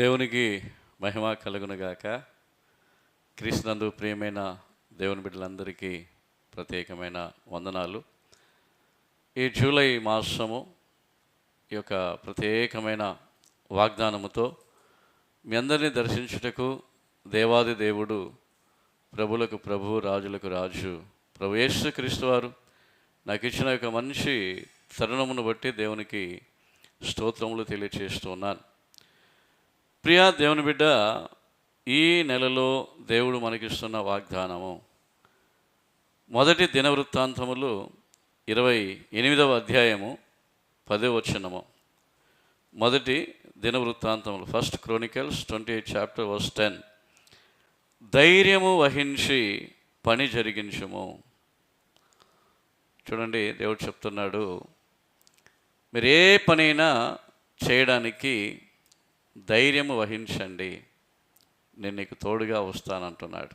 దేవునికి మహిమ కలుగునుగాక. క్రీస్తునందు ప్రియమైన దేవుని బిడ్డలందరికీ ప్రత్యేకమైన వందనాలు. ఈ జూలై మాసము ఈ యొక్క ప్రత్యేకమైన వాగ్దానముతో మీ అందరినీ దర్శించుటకు దేవాది దేవుడు, ప్రభులకు ప్రభు, రాజులకు రాజు, ప్రభు యేసుక్రీస్తు వారు నాకు ఇచ్చిన యొక్క మంచి తరుణమును బట్టి దేవునికి స్తోత్రములు తెలియచేస్తున్నాను. ప్రియా దేవుని బిడ్డ, ఈ నెలలో దేవుడు మనకిస్తున్న వాగ్దానము మొదటి దినవృత్తాంతములు 28వ అధ్యాయము 10వ వచనము. మొదటి దినవృత్తాంతములు, ఫస్ట్ క్రోనికల్స్ 28 చాప్టర్ వర్స్ 10. ధైర్యము వహించి పని జరిగించుము. చూడండి, దేవుడు చెప్తున్నాడు, మీరు ఏ పనైనా చేయడానికి ధైర్యము వహించండి, నేను నీకు తోడుగా వస్తానంటున్నాడు.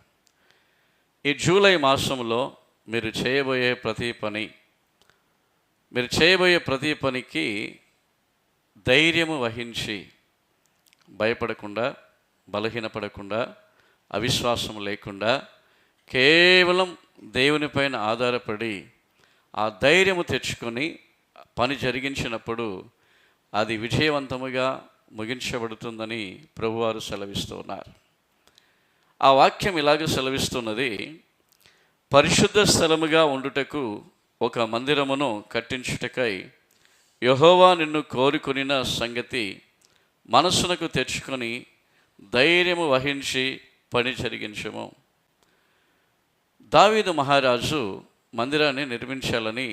ఈ జూలై మాసంలో మీరు చేయబోయే ప్రతి పనికి ధైర్యము వహించి, భయపడకుండా, బలహీనపడకుండా, అవిశ్వాసం లేకుండా, కేవలం దేవుని పైన ఆధారపడి ఆ ధైర్యము తెచ్చుకొని పని జరిగించినప్పుడు అది విజయవంతముగా ముగించబడుతుందని ప్రభువారు సెలవిస్తున్నారు. ఆ వాక్యం ఇలాగ సెలవిస్తున్నది, పరిశుద్ధ స్థలముగా ఉండుటకు ఒక మందిరమును కట్టించుటకై యెహోవా నిన్ను కోరుకొనిన సంగతి మనస్సునకు తెచ్చుకొని ధైర్యము వహించి పని జరిగించము. దావీదు మహారాజు మందిరాన్ని నిర్మించాలని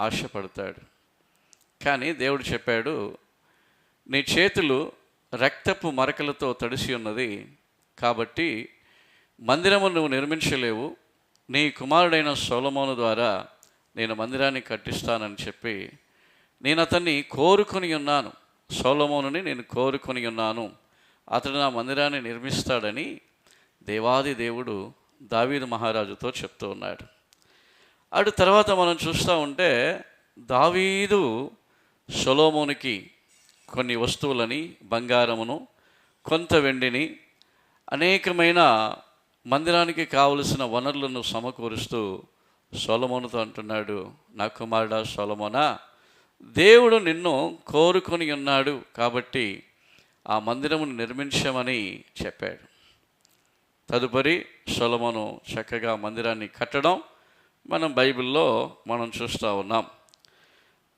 ఆశపడతాడు. కానీ దేవుడు చెప్పాడు, నీ చేతులు రక్తపు మరకలతో తడిసి ఉన్నది కాబట్టి మందిరము నువ్వు నిర్మించలేవు, నీ కుమారుడైన సొలొమోను ద్వారా నేను మందిరాన్ని కట్టిస్తానని చెప్పి, నేను అతన్ని కోరుకొని ఉన్నాను, సొలొమోనుని నేను కోరుకొని ఉన్నాను, అతడు నా మందిరాన్ని నిర్మిస్తాడని దేవాది దేవుడు దావీదు మహారాజుతో చెప్తూ ఉన్నాడు. అటు తర్వాత మనం చూస్తూ ఉంటే, దావీదు సొలొమోనుకి కొన్ని వస్తువులని, బంగారమును, కొంత వెండిని, అనేకమైన మందిరానికి కావలసిన వనరులను సమకూరుస్తూ సొలొమోనుతో అంటున్నాడు, నా కుమారుడా సొలొమోనా, దేవుడు నిన్ను కోరుకొని ఉన్నాడు కాబట్టి ఆ మందిరమును నిర్మించమని చెప్పాడు. తదుపరి సొలొమోను చక్కగా మందిరాన్ని కట్టడం మనం బైబిల్లో చూస్తూ ఉన్నాం.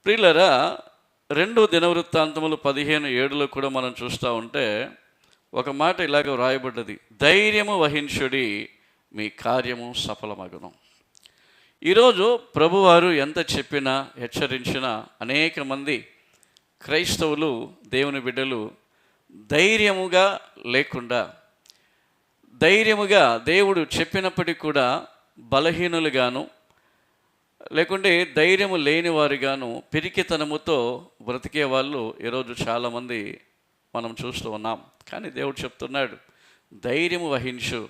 ప్రియులారా, 2 దినవృత్తాంతములు 15:7లో కూడా మనం చూస్తూ ఉంటే ఒక మాట ఇలాగ వ్రాయబడ్డది, ధైర్యము వహించుడి, మీ కార్యము సఫలమగును. ఈరోజు ప్రభువారు ఎంత చెప్పినా, హెచ్చరించినా అనేక మంది క్రైస్తవులు, దేవుని బిడ్డలు ధైర్యముగా లేకుండా, ధైర్యముగా దేవుడు చెప్పినప్పటికీ కూడా బలహీనులుగాను, లేకుంటే ధైర్యము లేని వారుగాను, పిరికితనముతో బ్రతికే వాళ్ళు ఈరోజు చాలామంది మనం చూస్తూ ఉన్నాం. కానీ దేవుడు చెప్తున్నాడు, ధైర్యము వహించు,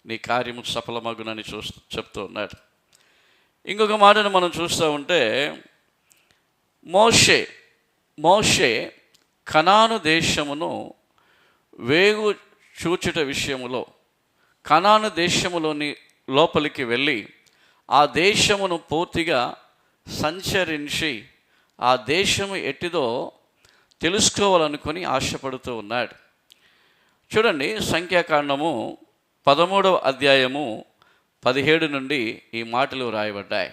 నీ కార్యము సఫలమగునని చెప్తూ ఉన్నాడు. ఇంకొక మాటను మనం చూస్తూ ఉంటే, మోషే కనాను దేశమును వేగు చూచుట విషయములో కనాను దేశములోని లోపలికి వెళ్ళి ఆ దేశమును పూర్తిగా సంచరించి ఆ దేశము ఎట్టిదో తెలుసుకోవాలనుకొని ఆశపడుతూ ఉన్నాడు. చూడండి, సంఖ్యాకాండము 13వ అధ్యాయము 17 నుండి ఈ మాటలు రాయబడ్డాయి.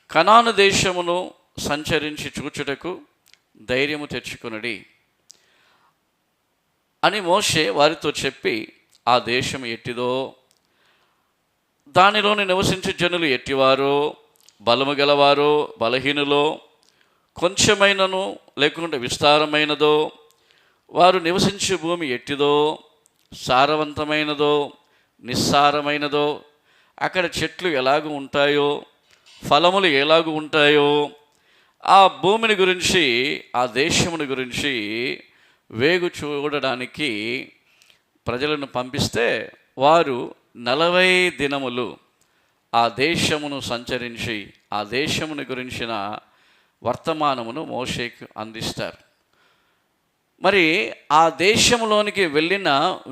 కనాను దేశమును సంచరించి చూచుటకు ధైర్యము తెచ్చుకొనుడి అని మోషే వారితో చెప్పి, ఆ దేశం ఎట్టిదో, దానిలోని నివసించే జనులు ఎట్టివారో, బలము గలవారో, బలహీనులో, కొంచెమైనను లేకుంటే విస్తారమైనదో, వారు నివసించే భూమి ఎట్టిదో, సారవంతమైనదో, నిస్సారమైనదో, అక్కడ చెట్లు ఎలాగూ ఉంటాయో, ఫలములు ఎలాగూ ఉంటాయో, ఆ భూమిని గురించి, ఆ దేశముని గురించి వేగు చూడడానికి ప్రజలను పంపిస్తే వారు 40 దినములు ఆ దేశమును సంచరించి ఆ దేశమును గురించిన వర్తమానమును మోషేకు అందిస్తారు. మరి ఆ దేశంలోనికి వెళ్ళిన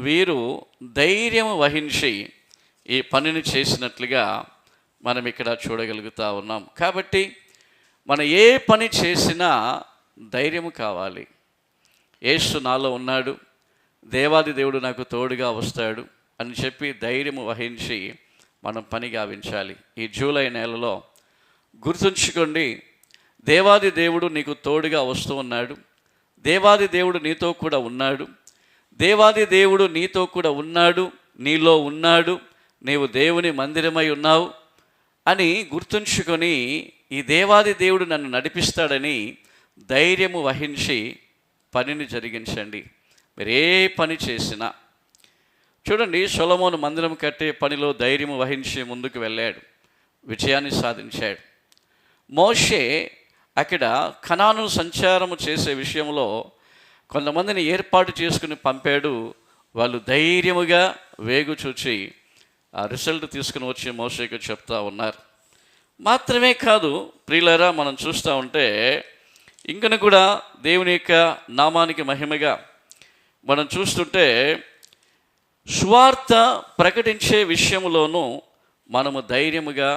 వీరు ధైర్యం వహించి ఈ పనిని చేసినట్లుగా మనం ఇక్కడ చూడగలుగుతా ఉన్నాం. కాబట్టి మనం ఏ పని చేసినా ధైర్యం కావాలి. యేసు నాలో ఉన్నాడు, దేవాది దేవుడు నాకు తోడుగా వస్తాడు అని చెప్పి ధైర్యం వహించి మనం పని గావించాలి. ఈ జూలై నెలలో గుర్తుంచుకోండి, దేవాది దేవుడు నీకు తోడుగా వస్తూ ఉన్నాడు. దేవాది దేవుడు నీతో కూడా ఉన్నాడు. దేవాది దేవుడు నీతో కూడా ఉన్నాడు, నీలో ఉన్నాడు, నీవు దేవుని మందిరమై ఉన్నావు అని గుర్తుంచుకొని ఈ దేవాది దేవుడు నన్ను నడిపిస్తాడని ధైర్యము వహించి పనిని జరిగించండి. మీరు ఏ పని చేసినా చూడండి, సొలొమోను మందిరం కట్టే పనిలో ధైర్యము వహించి ముందుకు వెళ్ళాడు, విజయాన్ని సాధించాడు. మోషే అక్కడ కనాను సంచారము చేసే విషయంలో కొంతమందిని ఏర్పాటు చేసుకుని పంపాడు. వాళ్ళు ధైర్యముగా వేగు చూచి ఆ రిజల్ట్ తీసుకుని వచ్చి మోషేకు చెప్తా ఉన్నారు. మాత్రమే కాదు ప్రియులారా, మనం చూస్తూ ఉంటే ఇంకను కూడా దేవుని యొక్క నామానికి మహిమగా మనం చూస్తుంటే సువార్త ప్రకటించే విషయంలోనూ మనము ధైర్యముగా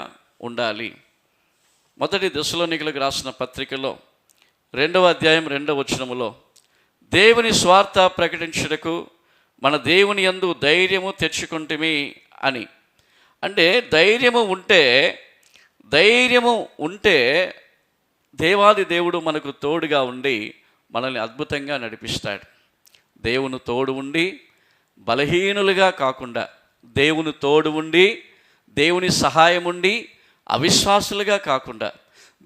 ఉండాలి. మొదటి దశలోనికలకు రాసిన పత్రికలో 2వ అధ్యాయం 2వ వచనములో దేవుని స్వార్థ ప్రకటించుటకు మన దేవుని యందు ధైర్యము తెచ్చుకుంటుమి అని. అంటే ధైర్యము ఉంటే దేవాది దేవుడు మనకు తోడుగా ఉండి మనల్ని అద్భుతంగా నడిపిస్తాడు. దేవుని తోడు ఉండి బలహీనులుగా కాకుండా, దేవుని తోడు ఉండి దేవుని సహాయం ఉండి అవిశ్వాసులుగా కాకుండా,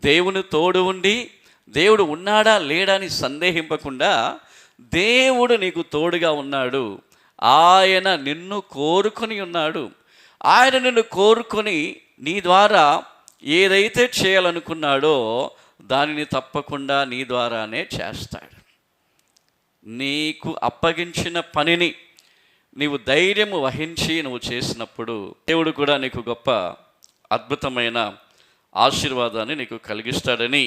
దేవుని తోడు ఉండి దేవుడు ఉన్నాడా లేడా అని సందేహింపకుండా, దేవుడు నీకు తోడుగా ఉన్నాడు, ఆయన నిన్ను కోరుకొని ఉన్నాడు. ఆయన నిన్ను కోరుకొని నీ ద్వారా ఏదైతే చేయాలనుకున్నాడో దానిని తప్పకుండా నీ ద్వారానే చేస్తాడు. నీకు అప్పగించిన పనిని నీవు ధైర్యము వహించి నువ్వు చేసినప్పుడు దేవుడు కూడా నీకు గొప్ప అద్భుతమైన ఆశీర్వాదాన్ని నీకు కలిగిస్తాడని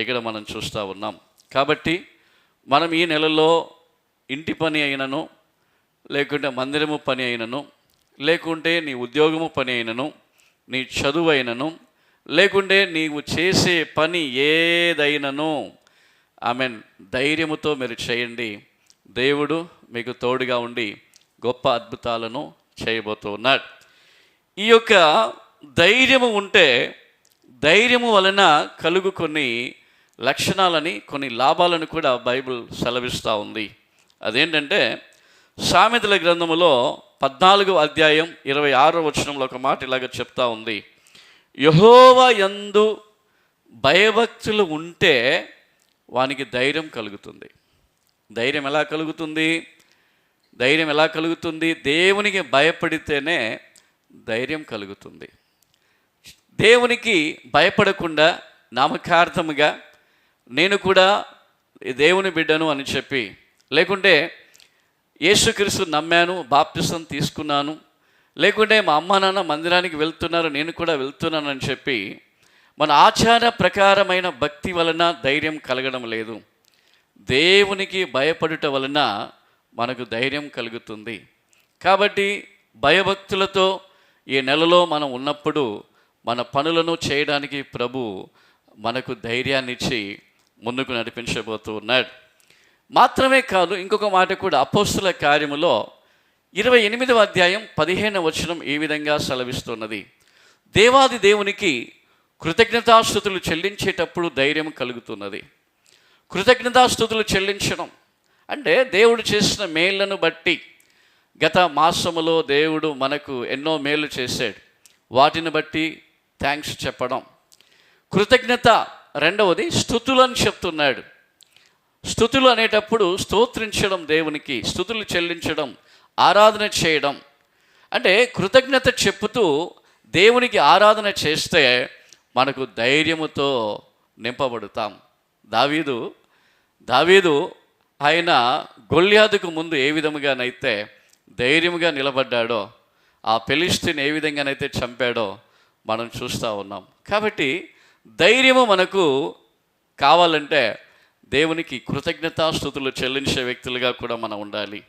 ఇక్కడ మనం చూస్తూ ఉన్నాం. కాబట్టి మనం ఈ నెలలో ఇంటి పని అయినను, లేకుంటే మందిరము పని అయినను, లేకుంటే నీ ఉద్యోగము పని అయినను, నీ చదువు అయినను, లేకుంటే నీవు చేసే పని ఏదైనను ధైర్యముతో మీరు చేయండి. దేవుడు మీకు తోడుగా ఉండి గొప్ప అద్భుతాలను చేయబోతూ ఉన్నాడు. ఈ యొక్క ధైర్యము ఉంటే ధైర్యము వలన కలుగు కొన్ని లక్షణాలని, కొన్ని లాభాలను కూడా బైబిల్ సెలవిస్తూ ఉంది. అదేంటంటే సామెతల గ్రంథములో 14వ అధ్యాయం 26వ వచనంలో ఒక మాట ఇలాగ చెప్తా ఉంది, యెహోవా యందు భయభక్తులు ఉంటే వానికి ధైర్యం కలుగుతుంది. ధైర్యం ఎలా కలుగుతుంది? దేవునికి భయపడితేనే ధైర్యం కలుగుతుంది. దేవునికి భయపడకుండా నామకార్థముగా నేను కూడా దేవుని బిడ్డను అని చెప్పి, లేకుంటే యేసుక్రీస్తు నమ్మాను, బాప్తిసం తీసుకున్నాను, లేకుంటే మా అమ్మ నాన్న మందిరానికి వెళ్తున్నారు, నేను కూడా వెళ్తున్నాను అని చెప్పి మన ఆచార ప్రకారమైన భక్తి వలన ధైర్యం కలగడం లేదు. దేవునికి భయపడుట వలన మనకు ధైర్యం కలుగుతుంది. కాబట్టి భయభక్తులతో ఈ నెలలో మనం ఉన్నప్పుడు మన పనులను చేయడానికి ప్రభు మనకు ధైర్యాన్ని ఇచ్చి ముందుకు నడిపించబోతూ ఉన్నాడు. మాత్రమే కాదు, ఇంకొక మాట కూడా అపోస్తుల కార్యములో 28వ అధ్యాయం 15వ వచనం ఈ విధంగా సెలవిస్తున్నది, దేవాది దేవునికి కృతజ్ఞతాస్తుతులు చెల్లించేటప్పుడు ధైర్యం కలుగుతున్నది. కృతజ్ఞతాస్తుతులు చెల్లించడం అంటే దేవుడు చేసిన మేళ్లను బట్టి, గత మాసములో దేవుడు మనకు ఎన్నో మేలు చేశాడు, వాటిని బట్టి థ్యాంక్స్ చెప్పడం. కృతజ్ఞత రెండవది స్తుతులని చెప్తున్నాడు. స్తుతులు అనేటప్పుడు స్తోత్రించడం, దేవునికి స్తుతులు చెల్లించడం, ఆరాధన చేయడం. అంటే కృతజ్ఞత చెప్పుతూ దేవునికి ఆరాధన చేస్తే మనకు ధైర్యముతో నింపబడతాం. దావీదు ఆయన గొల్యాదుకు ముందు ఏ విధముగానైతే ధైర్యముగా నిలబడ్డాడో, ఆ ఫిలిష్తీయుని ఏ విధంగానైతే చంపాడో మనం చూస్తూ ఉన్నాం. కాబట్టి ధైర్యము మనకు కావాలంటే దేవునికి కృతజ్ఞతాస్తుతులు చెల్లించే వ్యక్తులుగా కూడా మనం ఉండాలి.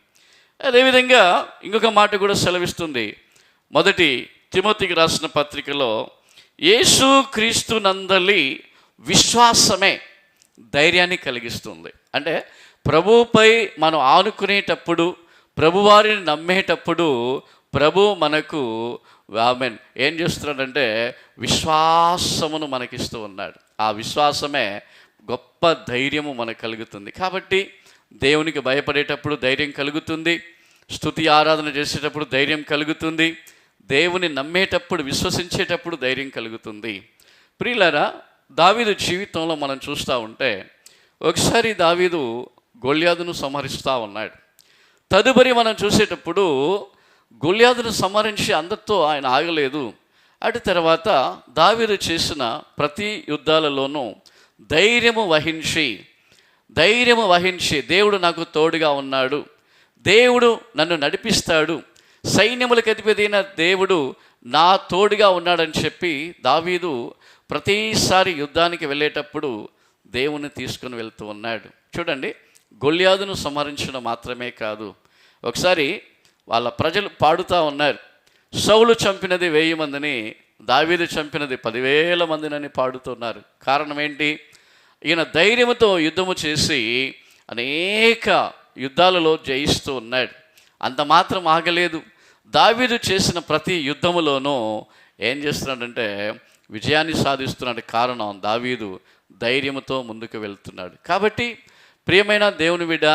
అదేవిధంగా ఇంకొక మాట కూడా సెలవిస్తుంది. మొదటి తిమోతికి రాసిన పత్రికలో యేసు క్రీస్తు నందలి విశ్వాసమే ధైర్యాన్ని కలిగిస్తుంది. అంటే ప్రభువుపై మనం ఆనుకునేటప్పుడు, ప్రభువారిని నమ్మేటప్పుడు ప్రభు మనకు ఆమెన్ ఏం చేస్తున్నాడంటే విశ్వాసమును మనకిస్తూ ఉన్నాడు. ఆ విశ్వాసమే గొప్ప ధైర్యము మనకు కలుగుతుంది. కాబట్టి దేవునికి భయపడేటప్పుడు ధైర్యం కలుగుతుంది, స్తుతి ఆరాధన చేసేటప్పుడు ధైర్యం కలుగుతుంది, దేవుని నమ్మేటప్పుడు విశ్వసించేటప్పుడు ధైర్యం కలుగుతుంది. ప్రియులారా, దావీదు జీవితంలో మనం చూస్తూ ఉంటే ఒకసారి దావీదు గొల్యాదును సంహరిస్తూ ఉన్నాడు. తదుపరి మనం చూసేటప్పుడు గొల్యాదును సంహరించి అందరితో ఆయన ఆగలేదు. అటు తర్వాత దావీదు చేసిన ప్రతి యుద్ధాలలోనూ ధైర్యము వహించి దేవుడు నాకు తోడుగా ఉన్నాడు, దేవుడు నన్ను నడిపిస్తాడు, సైన్యములకు అధిపతియైన దేవుడు నా తోడుగా ఉన్నాడని చెప్పి దావీదు ప్రతిసారి యుద్ధానికి వెళ్ళేటప్పుడు దేవుని తీసుకుని వెళ్తూ ఉన్నాడు. చూడండి, గొల్యాదును సంహరించడం మాత్రమే కాదు, ఒకసారి వాళ్ళ ప్రజలు పాడుతూ ఉన్నారు, సౌలు చంపినది 1000 మందిని, దావీదు చంపినది 10,000 మందినని పాడుతున్నారు. కారణం ఏంటి? ఈయన ధైర్యంతో యుద్ధము చేసి అనేక యుద్ధాలలో జయిస్తూ ఉన్నాడు. అంత మాత్రం ఆగలేదు. దావీదు చేసిన ప్రతి యుద్ధములోనూ ఏం చేస్తున్నాడంటే విజయాన్ని సాధిస్తున్నాడు. కారణం దావీదు ధైర్యంతో ముందుకు వెళ్తున్నాడు. కాబట్టి ప్రియమైన దేవుని బిడ్డ,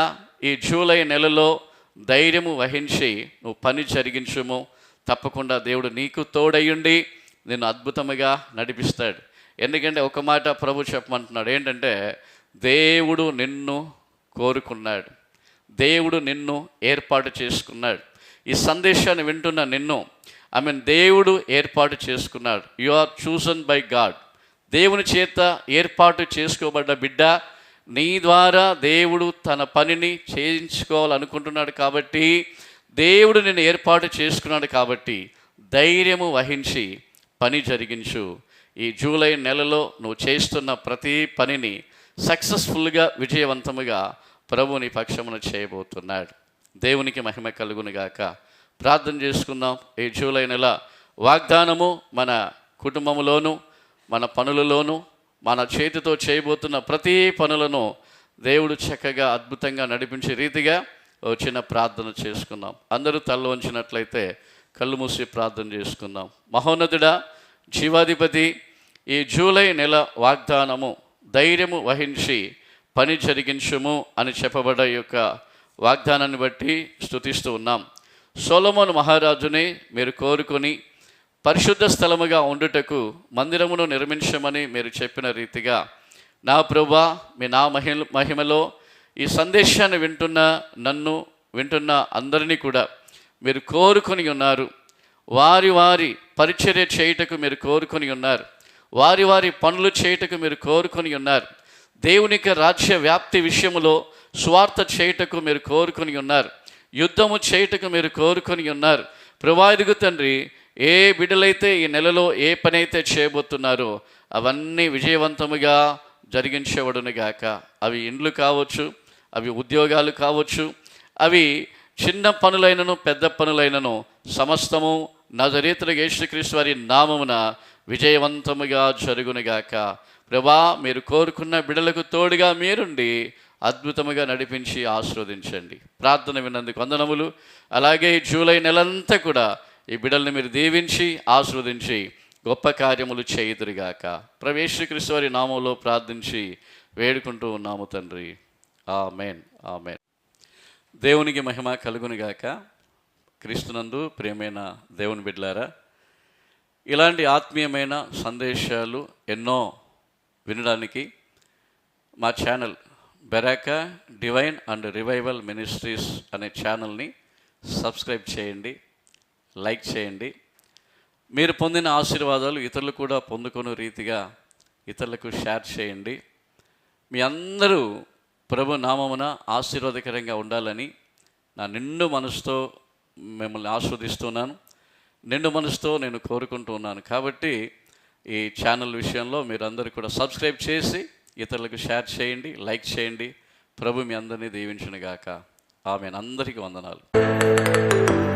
ఈ జూలై నెలలో ధైర్యము వహించి నువ్వు పని జరిగించుము. తప్పకుండా దేవుడు నీకు తోడయ్యుండి నిన్ను అద్భుతముగా నడిపిస్తాడు. ఎందుకంటే ఒక మాట ప్రభు చెప్పమంటున్నాడు, ఏంటంటే దేవుడు నిన్ను కోరుకున్నాడు, దేవుడు నిన్ను ఏర్పాటు చేసుకున్నాడు. ఈ సందేశాన్ని వింటున్న నిన్ను దేవుడు ఏర్పాటు చేసుకున్నాడు. You are chosen by God. దేవుని చేత ఏర్పాటు చేసుకోబడ్డ బిడ్డ, నీ ద్వారా దేవుడు తన పనిని చేయించుకోవాలనుకుంటున్నాడు. కాబట్టి దేవుడు నిన్ను ఏర్పాటు చేసుకున్నాడు. కాబట్టి ధైర్యము వహించి పని జరిగించు. ఈ జూలై నెలలో నువ్వు చేస్తున్న ప్రతి పనిని సక్సెస్ఫుల్గా, విజయవంతముగా ప్రభు నీ పక్షమున చేయబోతున్నాడు. దేవునికి మహిమ కలుగునుగాక. ప్రార్థన చేసుకుందాం. ఈ జూలై నెల వాగ్దానము మన కుటుంబంలోను, మన పనులలోను, మన చేతితో చేయబోతున్న ప్రతి పనులను దేవుడు చక్కగా అద్భుతంగా నడిపించే రీతిగా చిన్న ప్రార్థన చేసుకుందాం. అందరూ తల్ల వంచినట్లయితే కళ్ళు మూసి ప్రార్థన చేసుకుందాం. మహోన్నతుడా, జీవాధిపతి, ఈ జూలై నెల వాగ్దానము ధైర్యము వహించి పని జరిగించుము అని చెప్పబడ్డ యొక్క వాగ్దానాన్ని బట్టి స్తుతిస్తూ ఉన్నాం. సొలొమోను మహారాజుని మీరు కోరుకొని పరిశుద్ధ స్థలముగా ఉండుటకు మందిరమును నిర్మించమని మీరు చెప్పిన రీతిగా నా ప్రభువా, మీ నా మహిమలో ఈ సందేశాన్ని వింటున్న అందరినీ కూడా మీరు కోరుకొని ఉన్నారు. వారి వారి పరిచర్య చేయుటకు మీరు కోరుకొని ఉన్నారు. వారి వారి పనులు చేయుటకు మీరు కోరుకొని ఉన్నారు. దేవునికి రాజ్య వ్యాప్తి విషయములో స్వార్థ చేయుటకు మీరు కోరుకొని ఉన్నారు. యుద్ధము చేయుటకు మీరు కోరుకొని ఉన్నారు. ప్రభువా తండ్రి, ఏ బిడ్డలైతే ఈ నెలలో ఏ పని అయితే చేయబోతున్నారో అవన్నీ విజయవంతముగా జరిగించబడునుగాక. అవి ఇండ్లు కావచ్చు, అవి ఉద్యోగాలు కావచ్చు, అవి చిన్న పనులైనను పెద్ద పనులైనను సమస్తము నజరేతుడైన యేసుక్రీస్తు వారి నామమున విజయవంతముగా జరుగునుగాక. ప్రభువా, మీరు కోరుకున్న బిడ్డలకు తోడుగా మీరుండి అద్భుతముగా నడిపించి ఆశీర్వదించండి. ప్రార్థన విన్నందుకు వందనములు. అలాగే జూలై నెలంతా కూడా ఈ బిడ్డల్ని మీరు దీవించి ఆశీర్వదించి గొప్ప కార్యములు చేయుదురుగాక. ప్రభు యేసుక్రీస్తు వారి నామములో ప్రార్థించి వేడుకుంటూ ఉన్నాము తండ్రి. ఆమేన్, ఆమేన్. దేవునికి మహిమ కలుగునుగాక. క్రీస్తునందు ప్రియమైన దేవుని బిడ్డలారా, ఇలాంటి ఆత్మీయమైన సందేశాలు ఎన్నో వినడానికి మా channel Beracah divine and revival ministries అనే ఛానల్ని సబ్స్క్రైబ్ చేయండి, లైక్ చేయండి. మీరు పొందిన ఆశీర్వాదాలు ఇతరులు కూడా పొందుకునే రీతిగా ఇతరులకు షేర్ చేయండి. మీ అందరూ ప్రభు నామమున ఆశీర్వాదకరంగా ఉండాలని నా నిండు మనసుతో మిమ్మల్ని ఆస్వాదిస్తున్నాను, నిండు మనసుతో నేను కోరుకుంటూ ఉన్నాను. కాబట్టి ఈ ఛానల్ విషయంలో మీరందరూ కూడా సబ్స్క్రైబ్ చేసి ఇతరులకు షేర్ చేయండి, లైక్ చేయండి. ప్రభు మీ అందరినీ దీవించును గాక. ఆమేన్. అందరికీ వందనాలు.